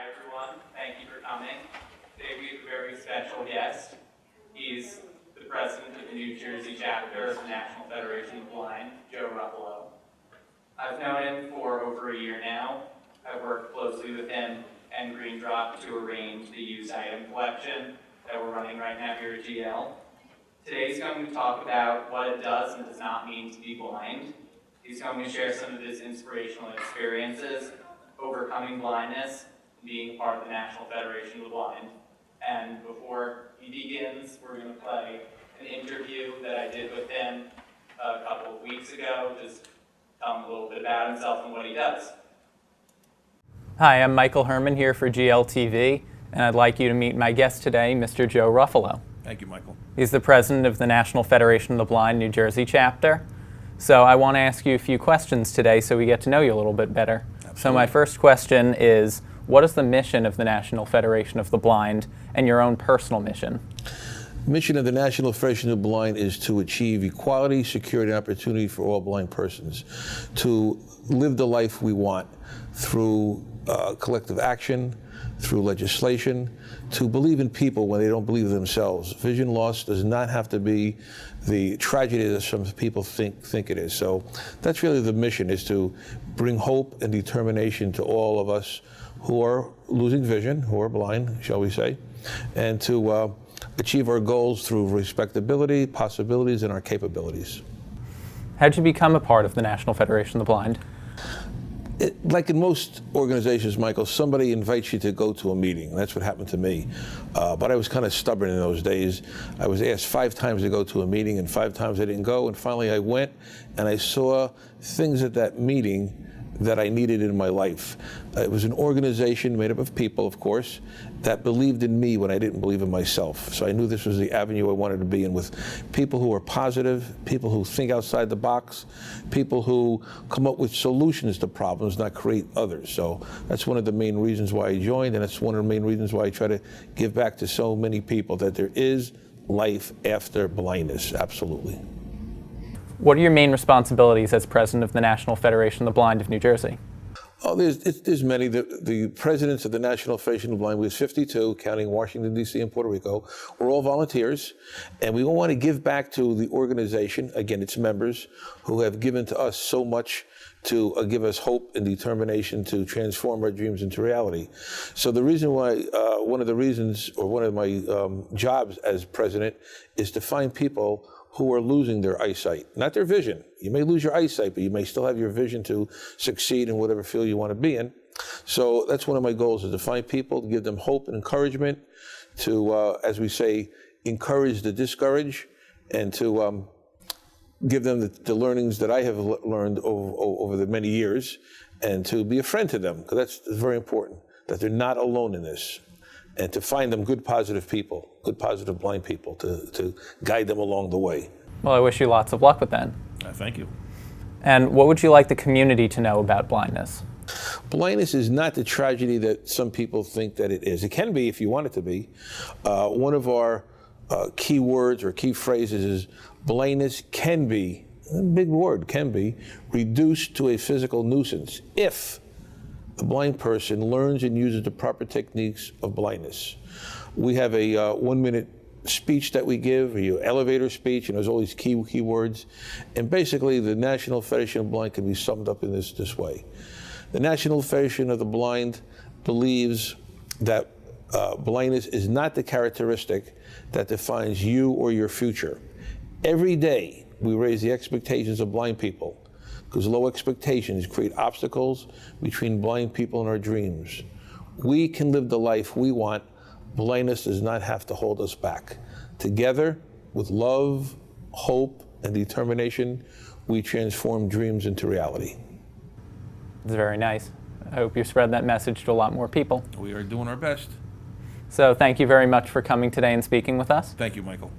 everyone. Thank you for coming. Today we have a very special guest. He's the president of the New Jersey chapter of the National Federation of the Blind, Joe Ruffalo. I've known him for over a year now. I've worked closely with him and Green Drop to arrange the used item collection that we're running right now here at GL. Today he's going to talk about what it does and does not mean to be blind. He's going to share some of his inspirational experiences overcoming blindness, being part of the National Federation of the Blind. And before he begins, we're going to play an interview that I did with him a couple of weeks ago, just tell him a little bit about himself and what he does. Hi, I'm Michael Herman here for GLTV, and I'd like you to meet my guest today, Mr. Joe Ruffalo. Thank you, Michael. He's the president of the National Federation of the Blind New Jersey chapter. So I want to ask you a few questions today so we get to know you a little bit better. Absolutely. So my first question is, what is the mission of the National Federation of the Blind and your own personal mission? Mission of the National Federation of the Blind is to achieve equality, security, and opportunity for all blind persons, to live the life we want through collective action, through legislation, to believe in people when they don't believe in themselves. Vision loss does not have to be the tragedy that some people think it is. So that's really the mission, is to bring hope and determination to all of us who are losing vision, who are blind, shall we say, and to achieve our goals through respectability, possibilities, and our capabilities. How did you become a part of the National Federation of the Blind? Like in most organizations, Michael, somebody invites you to go to a meeting. That's what happened to me. But I was kind of stubborn in those days. I was asked 5 times to go to a meeting, and 5 times I didn't go. And finally I went, and I saw things at that meeting that I needed in my life. It was an organization made up of people, of course, that believed in me when I didn't believe in myself. So I knew this was the avenue I wanted to be in, with people who are positive, people who think outside the box, people who come up with solutions to problems, not create others. So that's one of the main reasons why I joined, and that's one of the main reasons why I try to give back to so many people, that there is life after blindness, absolutely. What are your main responsibilities as president of the National Federation of the Blind of New Jersey? Oh, there's many. The presidents of the National Federation of the Blind, we have 52, counting Washington, D.C. and Puerto Rico. We're all volunteers, and we all want to give back to the organization, again, its members, who have given to us so much to give us hope and determination to transform our dreams into reality. So the reason why, one of the reasons, or one of my jobs as president, is to find people who are losing their eyesight, not their vision. You may lose your eyesight, but you may still have your vision to succeed in whatever field you want to be in. So that's one of my goals, is to find people, to give them hope and encouragement, to, as we say, encourage the discouraged, and to give them the learnings that I have learned over the many years, and to be a friend to them, because that's very important, that they're not alone in this. And to find them good, positive people, good, positive blind people, to guide them along the way. Well, I wish you lots of luck with that. Thank you. And what would you like the community to know about blindness? Blindness is not the tragedy that some people think that it is. It can be if you want it to be. One of our key words or key phrases is blindness can be, a big word, can be, reduced to a physical nuisance if the blind person learns and uses the proper techniques of blindness. We have a 1-minute speech that we give, a elevator speech, and there's all these key words. And basically, the National Federation of the Blind can be summed up in this way. The National Federation of the Blind believes that blindness is not the characteristic that defines you or your future. Every day, we raise the expectations of blind people, because low expectations create obstacles between blind people and our dreams. We can live the life we want. Blindness does not have to hold us back. Together, with love, hope, and determination, we transform dreams into reality. It's very nice. I hope you spread that message to a lot more people. We are doing our best. So thank you very much for coming today and speaking with us. Thank you, Michael.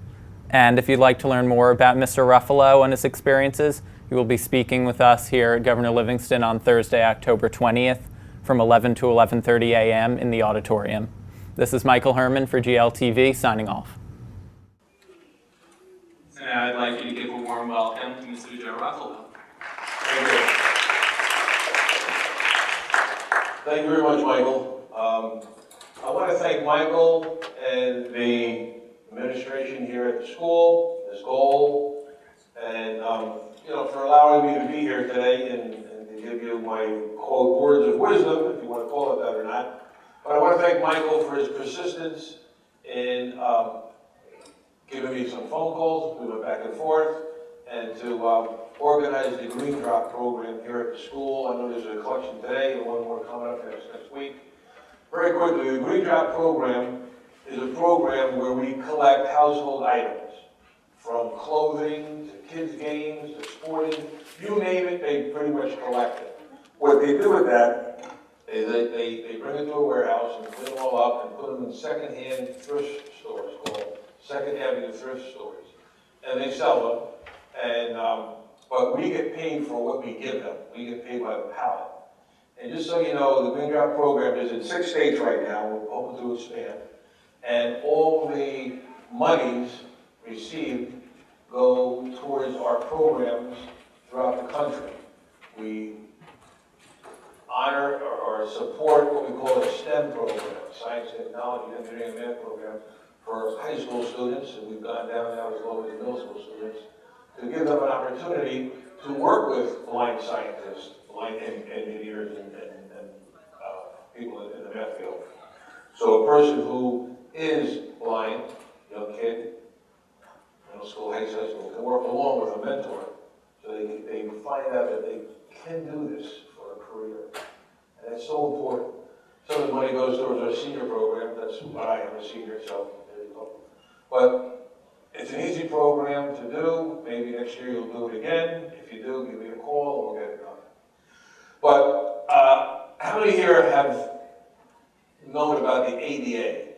And if you'd like to learn more about Mr. Ruffalo and his experiences, he will be speaking with us here at Governor Livingston on Thursday, October 20th from 11 to 11:30 a.m. in the auditorium. This is Michael Herman for GLTV, signing off. So now I'd like you to give a warm welcome to Mr. Joe Ruffalo. Very good. Thank you very much, Michael. I want to thank Michael and the administration here at the school, Ms. Gold, and for allowing me to be here today and to give you my quote words of wisdom, if you want to call it that or not. But I want to thank Michael for his persistence in giving me some phone calls. We went back and forth, and to organize the Green Drop program here at the school. I know there's a collection today and one more coming up next week. Very quickly, the Green Drop program is a program where we collect household items, from clothing to kids' games to sporting, you name it, they pretty much collect it. What they do with that is they bring it to a warehouse and clean them all up and put them in second-hand thrift stores called Second Avenue thrift stores, and they sell them. And but we get paid for what we give them. We get paid by the pallet. And just so you know, the Green Drop program is in 6 states right now. We're hoping to expand. And all the monies received go towards our programs throughout the country. We honor or support what we call a STEM program, Science, Technology, Engineering, and Math program, for high school students, and we've gone down now as low as middle school students, to give them an opportunity to work with blind scientists, blind engineers, and people in the math field. So a person who is blind, young kid, middle school, high school, can work along with a mentor, so they find out that they can do this for a career. And that's so important. Some of the money goes towards our senior program. That's why I am a senior, so there you go. But it's an easy program to do. Maybe next year you'll do it again. If you do, give me a call and we'll get it done. But how many here have known about the ADA,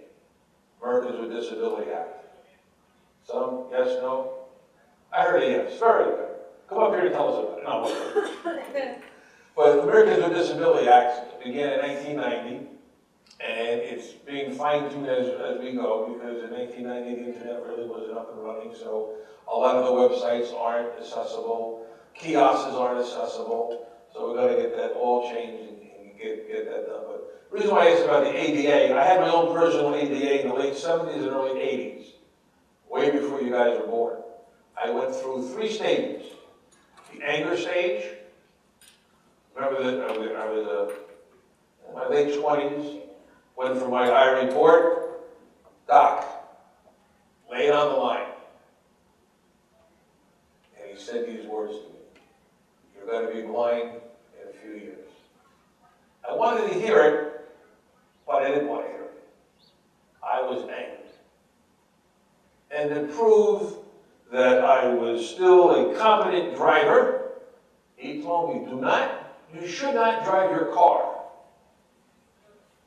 Americans with Disability Act? Some? Yes? No? I heard a yes. Very good. Come up here and tell us about it. No, but the Americans with Disability Act began in 1990, and it's being fine-tuned as we go, because in 1990 the internet really wasn't up and running, so a lot of the websites aren't accessible, kiosks aren't accessible, so we've got to get that all changed and get that done. But the reason why I asked about the ADA, I had my own personal ADA in the late 70s and early 80s, way before you guys were born. I went through 3 stages. The anger stage, remember that I was in my late 20s, went for my eye report. Doc, lay it on the line. And he said these words to me: you're going to be blind in a few years. I wanted to hear it, but I didn't want to hear it. I was angry. And to prove that I was still a competent driver, he told me, you should not drive your car.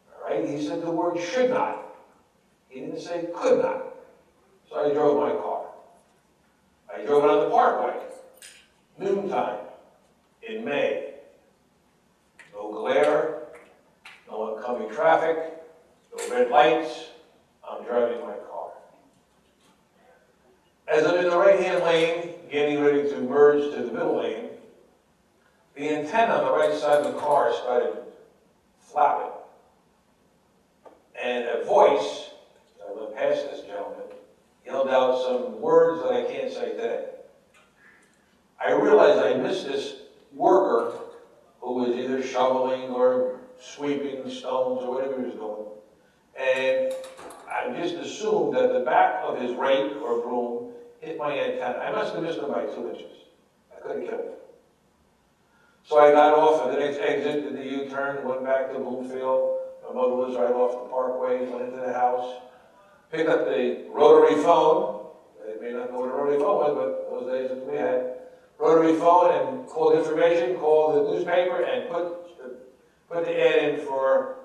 All right, he said the word should not. He didn't say could not. So I drove my car. I drove it on the parkway, noontime, in May. No glare, no oncoming traffic, no red lights. I'm driving my car. As I'm in the right-hand lane, getting ready to merge to the middle lane, the antenna on the right side of the car started flapping. And a voice, I went past this gentleman, yelled out some words that I can't say today. I realized I missed this worker who was either shoveling or sweeping stones or whatever he was doing. And I just assumed that the back of his rake or broom hit my antenna. I must have missed him by 2 inches. I could have killed him. So I got off at the next exit, did the U-turn, went back to Bloomfield. My mother was right off the parkway, went into the house, picked up the rotary phone. They may not know what a rotary phone was, but those days that we had. Rotary phone and called information, called the newspaper, and put the ad in for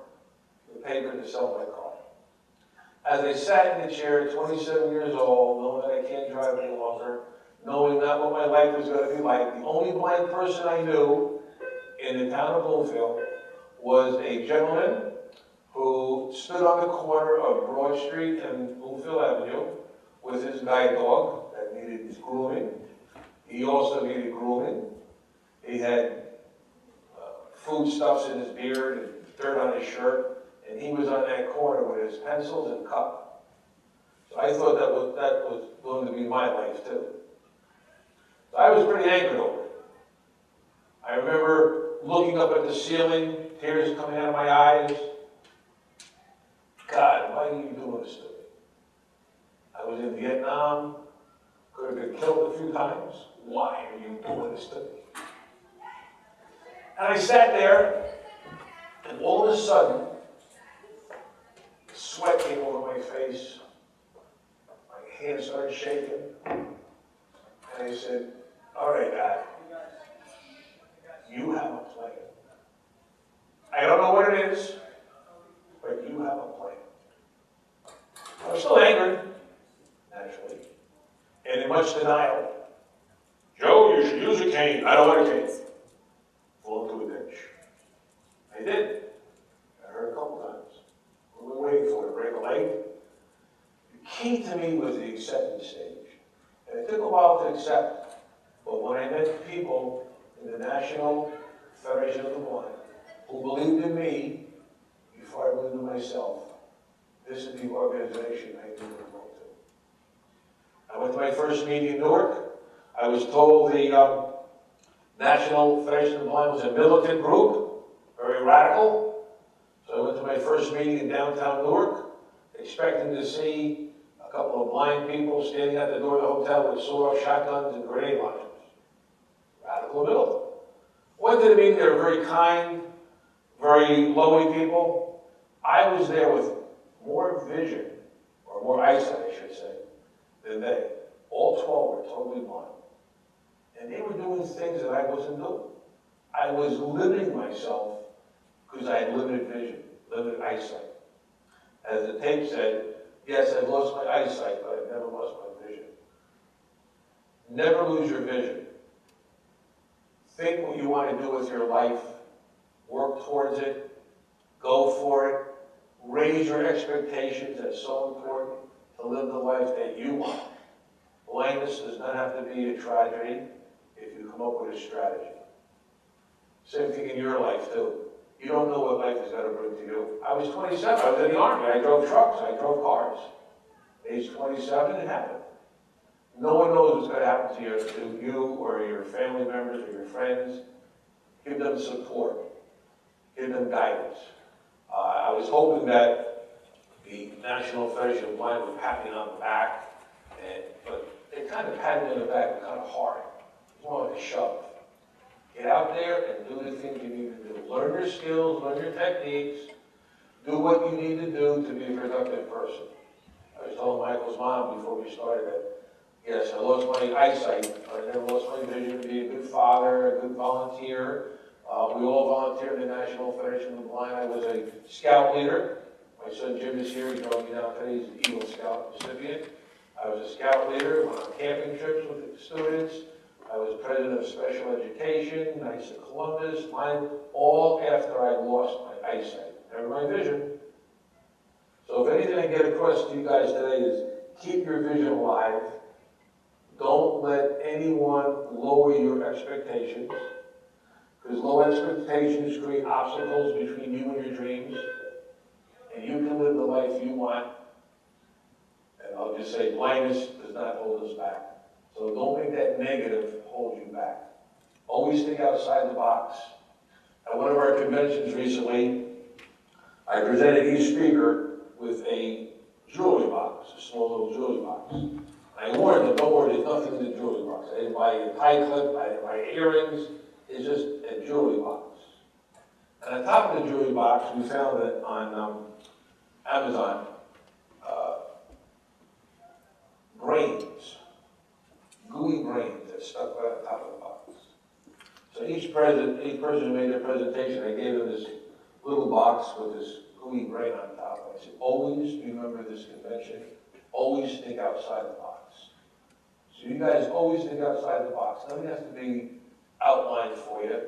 the paper to sell my car. As I sat in the chair, 27 years old, knowing that I can't drive any longer, knowing not what my life was going to be like, the only blind person I knew in the town of Bloomfield was a gentleman who stood on the corner of Broad Street and Bloomfield Avenue with his guide dog that needed his grooming. He also needed grooming. He had foodstuffs in his beard and dirt on his shirt, and he was on that corner with his pencils and cup. So I thought that was going to be my life too. So I was pretty angry over it. I remember looking up at the ceiling, tears coming out of my eyes. God, why are you doing this to me? I was in Vietnam, could have been killed a few times. Why are you doing this to me? And I sat there, and all of a sudden, sweat came over my face. My hands started shaking. And I said, all right, God, you have a plan. I don't know what it is, but you have a plan. I was still angry, naturally, and in much denial. Joe, you should use a cane. I don't want a cane. Fall into a ditch. I did. I heard a couple times. We were waiting for it to break a leg. The key to me was the acceptance stage. And it took a while to accept. But when I met people in the National Federation of the Blind who believed in me before I believed in myself, this is the organization I knew to go to. I went to my first meeting in Newark. I was told the National Federation of the Blind was a militant group, very radical. So I went to my first meeting in downtown Newark, expecting to see a couple of blind people standing at the door of the hotel with sawed-off shotguns and grenade launchers. Radical and militant. Went to the meeting, they were very kind, very lowly people. I was there with more vision, or more eyesight, I should say, than they. All 12 were totally blind. And they were doing things that I wasn't doing. I was limiting myself because I had limited vision, limited eyesight. As the tape said, yes, I've lost my eyesight, but I've never lost my vision. Never lose your vision. Think what you want to do with your life. Work towards it. Go for it. Raise your expectations. That's so important to live the life that you want. Blindness does not have to be a tragedy if you come up with a strategy. Same thing in your life, too. You don't know what life is going to bring to you. I was 27. I was in the Army. I drove trucks. I drove cars. Age 27, it happened. No one knows what's going to happen to you or your family members or your friends. Give them support. Give them guidance. I was hoping that the National Federation of Blind would pat me on the back, but they kind of patted me on the back kind of hard. It's more like a shove. Get out there and do the things you need to do. Learn your skills, learn your techniques, do what you need to do to be a productive person. I was telling Michael's mom before we started that, yes, I lost my eyesight, but I never lost my vision to be a good father, a good volunteer. We all volunteer in the National Federation of the Blind. I was a scout leader. My son Jim is here. He drove me down today. He's an Eagle Scout recipient. I was a scout leader, went on camping trips with the students. I was president of special education, Knights of Columbus, mine, all after I lost my eyesight, never my vision. So if anything I get across to you guys today is keep your vision alive. Don't let anyone lower your expectations, because low expectations create obstacles between you and your dreams, and you can live the life you want. And I'll just say blindness does not hold us back. So don't make that negative hold you back. Always think outside the box. At one of our conventions recently, I presented each speaker with a jewelry box, a small little jewelry box. I warned them, don't worry, there's nothing in the jewelry box. I didn't buy a tie clip, I didn't buy earrings. It's just a jewelry box. And on top of the jewelry box, we found it on Amazon, brains, gooey brains that stuck right on top of the box. So each person who made their presentation, I gave them this little box with this gooey brain on top. I said, always remember this convention, always think outside the box. So you guys always think outside the box. Nothing has to be outlined for you.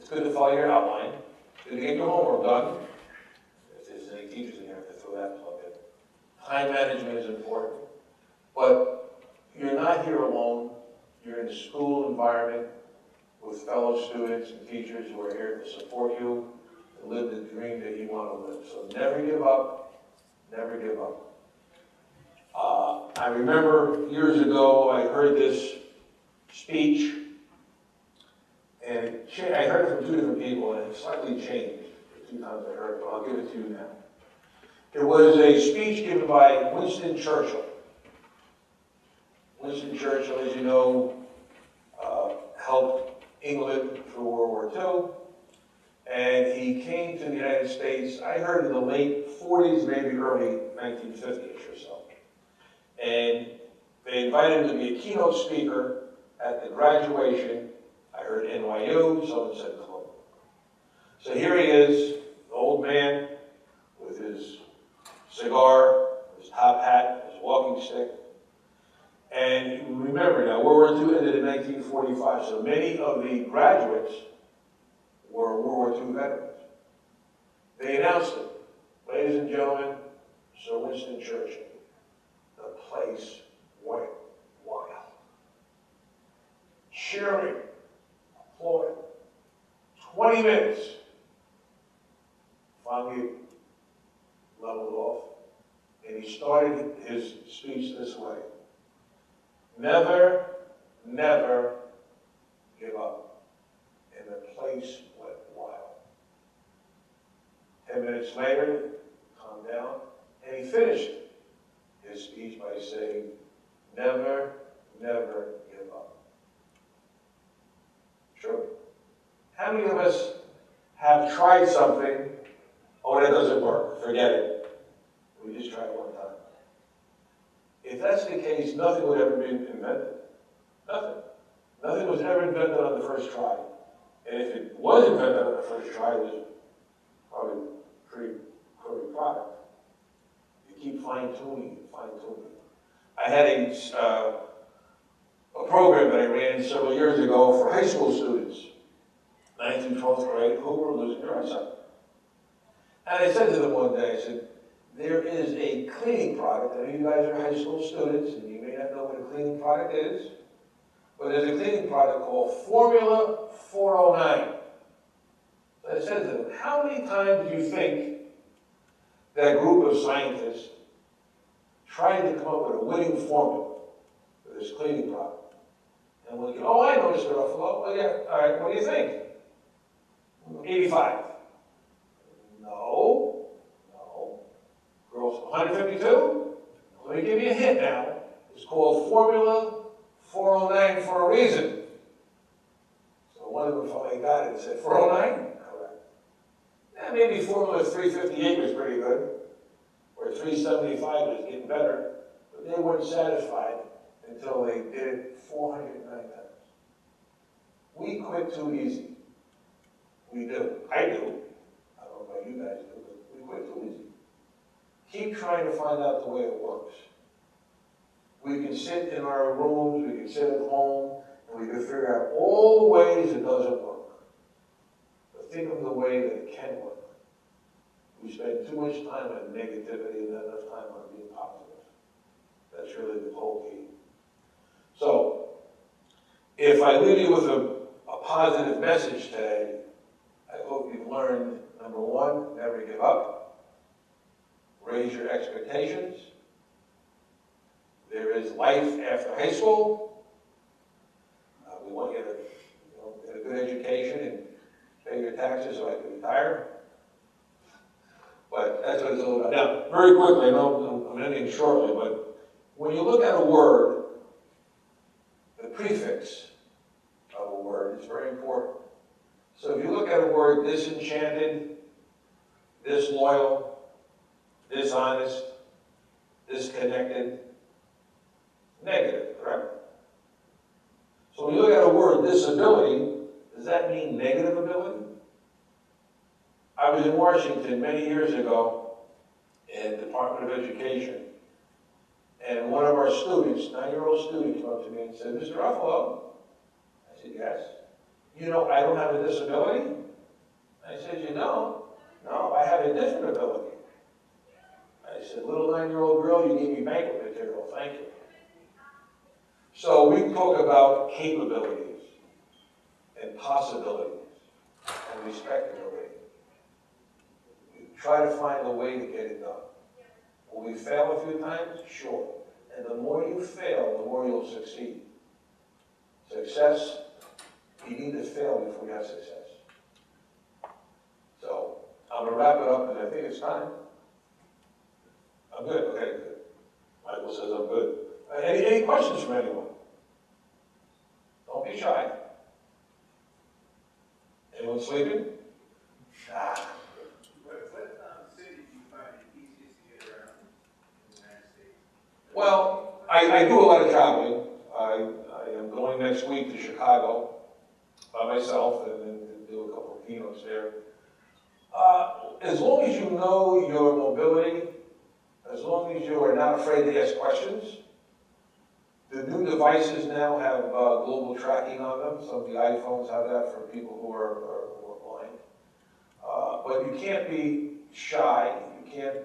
It's good to follow your outline. Good to get your homework done. If there's any teachers in here, have to throw that plug in. Time management is important. But you're not here alone. You're in a school environment with fellow students and teachers who are here to support you, to live the dream that you want to live. So never give up, never give up. I remember years ago I heard this speech, and I heard it from two different people, and it slightly changed the two times I heard it, but I'll give it to you now. It was a speech given by Winston Churchill. Winston Churchill, as you know, helped England through World War II, and he came to the United States, I heard in the late 40s, maybe early 1950s or so. And they invited him to be a keynote speaker at the graduation. I heard NYU, someone said Columbia. So here he is, the old man with his cigar, his top hat, his walking stick. And remember now, World War II ended in 1945, so many of the graduates were World War II veterans. They announced it. Ladies and gentlemen, Sir Winston Churchill. The place went wild. Cheering, applauding. 20 minutes. Finally leveled off, and he started his speech this way. Never, never give up. And the place went wild. 10 minutes later, calmed down, and he finished his speech by saying, never, never give up. True. How many of us have tried something, oh, that doesn't work, forget it. We just tried it one time. If that's the case, nothing would ever be invented. Nothing. Nothing was ever invented on the first try. And if it was invented on the first try, it was probably a pretty crappy product. You keep fine-tuning, fine-tuning. I had a program that I ran several years ago for high school students, 9th and 12th grade, who were losing their eyesight. And I said to them one day, I said, there is a cleaning product. I know you guys are high school students, and you may not know what a cleaning product is, but there's a cleaning product called Formula 409. So I said to them, how many times do you think that group of scientists tried to come up with a winning formula for this cleaning product? And we'll go, oh, I know, Mr. Ruffalo. Well, yeah, all right, what do you think? 85. No. Girls, 152? Let me give you a hint now. It's called Formula 409 for a reason. So one of them finally got it and said, 409? Correct. Yeah, maybe Formula 358 was pretty good, or 375 was getting better, but they weren't satisfied until they did it 409 times. We quit too easy. We do. I do. I don't know about you guys do, but we quit too easy. Keep trying to find out the way it works. We can sit in our rooms, we can sit at home, and we can figure out all the ways it doesn't work. But think of the way that it can work. We spend too much time on negativity and not enough time on being positive. That's really the whole key. So, if I leave you with a positive message today, I hope you've learned, number one, never give up. Raise your expectations. There is life after high school. We want you to get a good education and pay your taxes so I can retire. But that's what it's all about. Now, very quickly, I know I'm ending shortly, but when you look at a word, the prefix of a word is very important. So if you look at a word, disenchanted, disloyal, dishonest, disconnected, negative, correct? So when you look at a word, disability, does that mean negative ability? I was in Washington many years ago in the Department of Education, and one of our students, 9-year-old student, came up to me and said, Mr. Ruffalo. I said, yes. You know, I don't have a disability? I said, you know? No, I have a different ability. I said, little 9-year-old girl, you gave me banquet material, thank you. So we talk about capabilities and possibilities and respectability. try to find a way to get it done. Will we fail a few times? Sure. And the more you fail, the more you'll succeed. Success, you need to fail before you have success. So, I'm going to wrap it up, and I think it's time. I'm good, okay, good. Michael says I'm good. Any questions from anyone? Don't be shy. Anyone sleeping? Nah. What city do you find it easiest to get around in the United States? Well, I do a lot of traveling. I am going next week to Chicago by myself and then do a couple of keynotes there. As long as you know your mobility, as long as you are not afraid to ask questions, the new devices now have global tracking on them. Some of the iPhones have that for people who are blind. But you can't be shy. You can't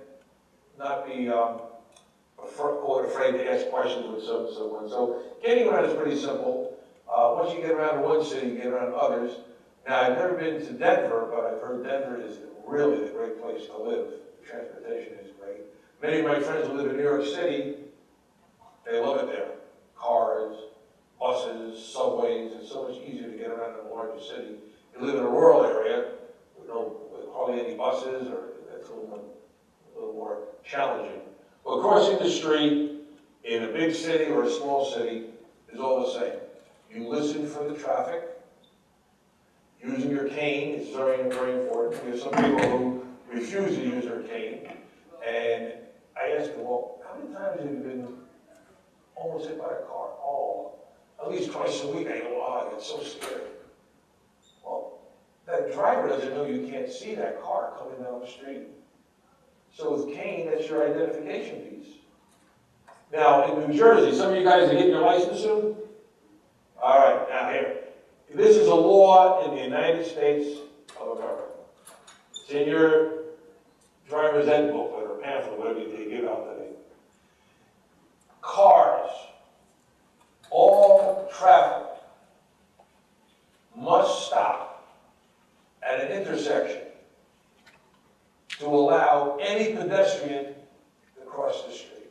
not be afraid to ask questions with someone. So getting around is pretty simple. Once you get around one city, you get around others. Now, I've never been to Denver, but I've heard Denver is really a great place to live. Transportation is great. Many of my friends who live in New York City, they love it there. Cars, buses, subways, it's so much easier to get around in a larger city. You live in a rural area with hardly any buses, or that's a little more challenging. But crossing the street in a big city or a small city is all the same. You listen for the traffic. Using your cane is very, very important. There's some people who refuse to use their cane. And I ask them, well, how many times have you been almost hit by a car? Oh, at least twice a week. I go, oh, I get so scared. Well, that driver doesn't know you can't see that car coming down the street. So with cane, that's your identification piece. Now, in New Jersey, some of you guys are getting your license soon? All right, now here. This is a law in the United States of America. It's in your driver's ed booklet or pamphlet, whatever they give out today. Cars, all traffic must stop at an intersection to allow any pedestrian to cross the street.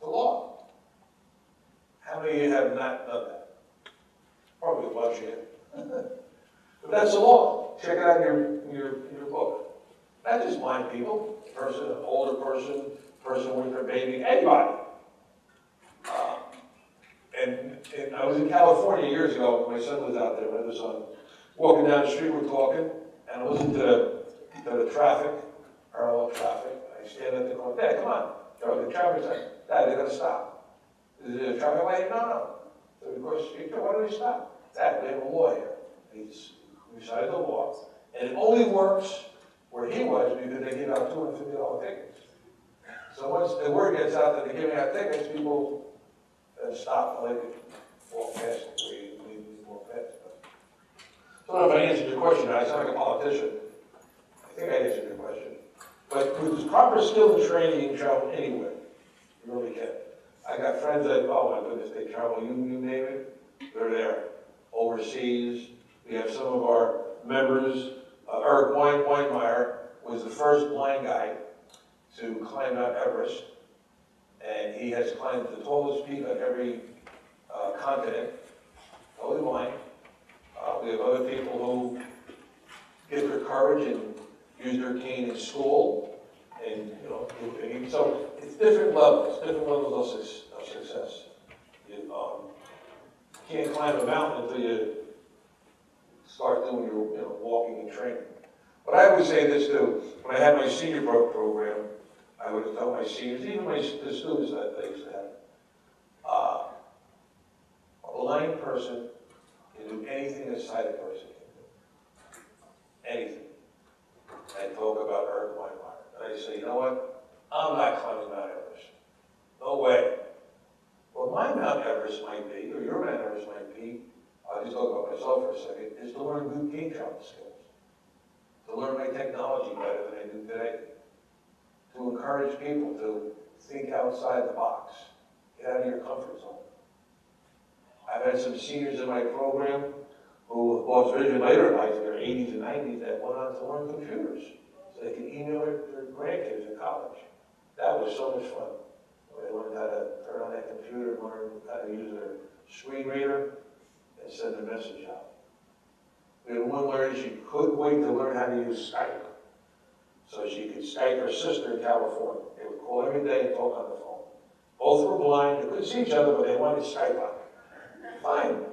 The law. How many of you have not done that? Probably a bunch of you. But that's the law. Check it out in your book. Not just blind people, person, an older person, person with their baby, anybody. And I was in California years ago. My son was out there. My other son, walking down the street, we're talking, and I listened to the traffic, parallel traffic. I stand at the corner. Dad, come on. Joe, the traffic's on. Dad, they're going to stop. Is it a traffic light? No. So we cross the street. Why don't we stop? Dad, we have a law here. We decided the law. And it only works where he was because they give out $250 tickets. So once the word gets out that they're giving out tickets, people stop and let it walk past. We walk past. So I don't know if I answered your question. I sound like a politician. I think I answered your question. But with proper skill and training, you can travel anywhere. You really can. I got friends that, oh my goodness, they travel, you name it, they're there. Overseas, we have some of our members, Eric Weinmeier was the first blind guy to climb Mount Everest, and he has climbed the tallest peak on every continent, totally blind. We have other people who get their courage and use their cane in school, and so it's different levels of success. You can't climb a mountain until you start doing your walking and training. But I would say this too. When I had my senior program, I would tell my seniors, even the students that I used to have, a blind person can do anything a sighted person can do. Anything. I talk about Eric Weinmeier. And I say, you know what? I'm not climbing Mount Everest. No way. Well, my Mount Everest might be, or your Mount Everest might be, I'll just talk about myself for a second, is to learn good game travel skills. To learn my technology better than I do today. To encourage people to think outside the box. Get out of your comfort zone. I've had some seniors in my program who lost vision later in life, in their 80s and 90s, that went on to learn computers. so they can email their grandkids in college. That was so much fun. They learned how to turn on that computer, learn how to use their screen reader, and send a message out. We had one lady, she couldn't wait to learn how to use Skype. So she could Skype her sister in California. They would call every day and talk on the phone. Both were blind, they couldn't see each other, but they wanted Skype on. Fine,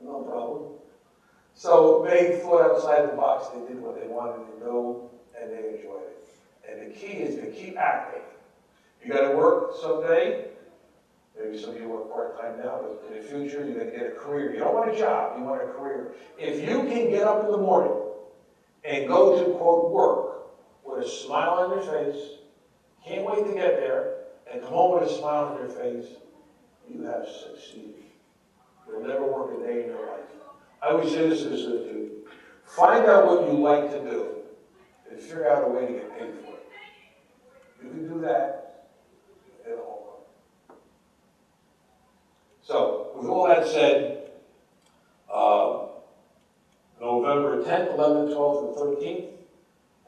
no problem. So they thought outside the box, they did what they wanted to do, and they enjoyed it. And the key is to keep acting. You gotta work someday, maybe some of you work part-time now, but in the future, you're gonna get a career. You don't want a job, you want a career. If you can get up in the morning and go to, quote, work with a smile on your face, can't wait to get there, and come home with a smile on your face, you have succeeded. You'll never work a day in your life. I always say this as a dude. Find out what you like to do and figure out a way to get paid for it. You can do that, you hit a home run. So, with all that said, November 10th, 11th, 12th, and 13th,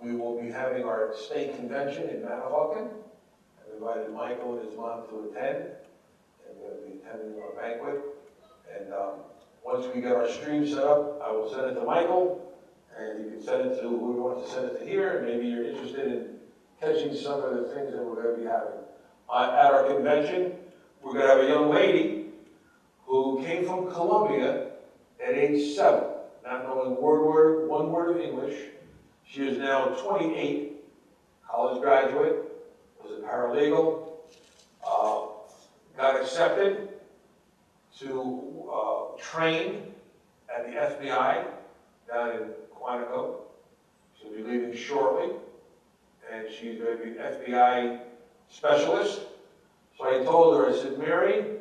we will be having our state convention in Manahawkin. I've invited Michael and his mom to attend, and we're going to be attending our banquet. And once we get our stream set up, I will send it to Michael, and you can send it to whoever wants to send it to here. Maybe you're interested in catching some of the things that we're going to be having. At our convention, we're going to have a young lady who came from Colombia at age 7, not knowing one word of English. She is now 28, college graduate, was a paralegal, got accepted to train at the FBI down in Quantico. She'll be leaving shortly, and she's going to be an FBI specialist. So I told her, I said, Mary,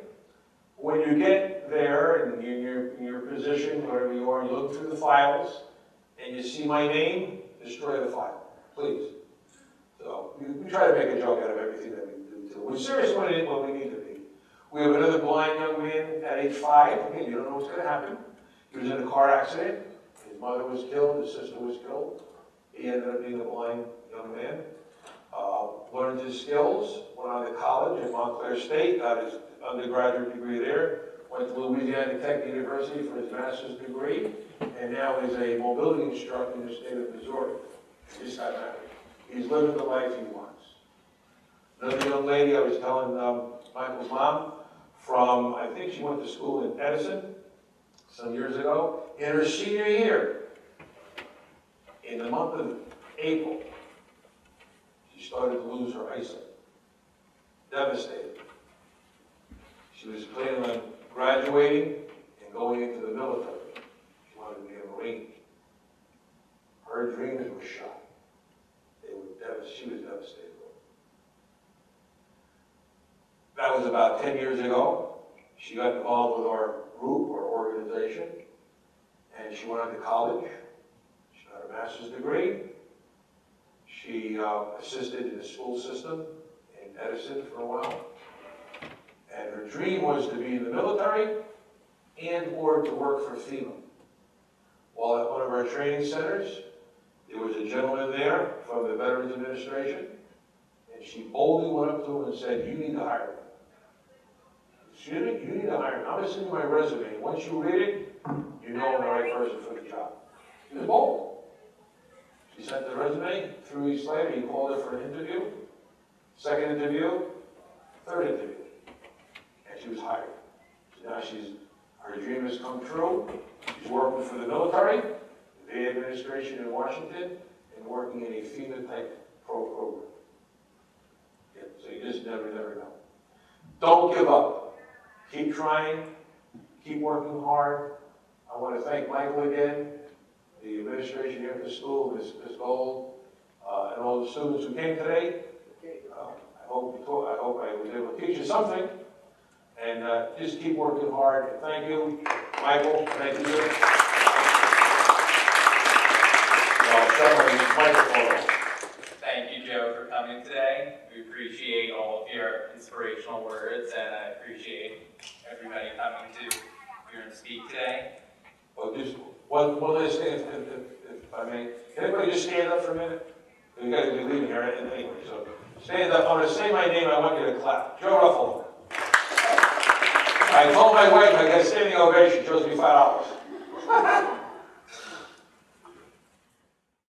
when you get there and in your position, wherever you are, you look through the files, and you see my name, destroy the file, please. So we try to make a joke out of everything that we do, too. We're serious when we need to be. We have another blind young man at age 5. Again, you don't know what's going to happen. He was in a car accident. His mother was killed. His sister was killed. He ended up being a blind young man. Learned his skills, went on to college at Montclair State, got his undergraduate degree there, went to Louisiana Tech University for his master's degree, and now is a mobility instructor in the state of Missouri. He just got married. He's living the life he wants. Another young lady, I was telling Michael's mom, from, I think she went to school in Edison some years ago. In her senior year, in the month of April, she started to lose her eyesight. Devastated. She was planning on graduating and going into the military. She wanted to be a Marine. Her dreams were shot. She was devastated. That was about 10 years ago. She got involved with our group, our organization, and she went on to college. She got a master's degree. She assisted in the school system in Edison for a while. And her dream was to be in the military and or to work for FEMA. While at one of our training centers, there was a gentleman there from the Veterans Administration, and she boldly went up to him and said, "You need to hire me." Excuse me? You need to hire me. I'm going to send you my resume. Once you read it, you know I'm the right person for the job. She was bold. She sent the resume. 3 weeks later, he called her for an interview. Second interview, third interview. And she was hired. So now her dream has come true. She's working for the military, the VA administration in Washington, and working in a FEMA-type program. Yeah, so you just never know. Don't give up. Keep trying. Keep working hard. I want to thank Michael again, the administration here at the school, Ms. Gold, and all the students who came today. I hope I was able to teach you something. And just keep working hard. And thank you, Michael. Thank you, sir. I'll shut my microphone off. Thank you, Joe, for coming today. We appreciate all of your inspirational words, and I appreciate everybody coming to hear and speak today. Well, just one last thing, if I may. Can everybody just stand up for a minute? We gotta be leaving here anyway, so stand up. I'm gonna say my name, I want you to clap. Joe Ruffalo. I told my wife I got a standing ovation, she owes me $5.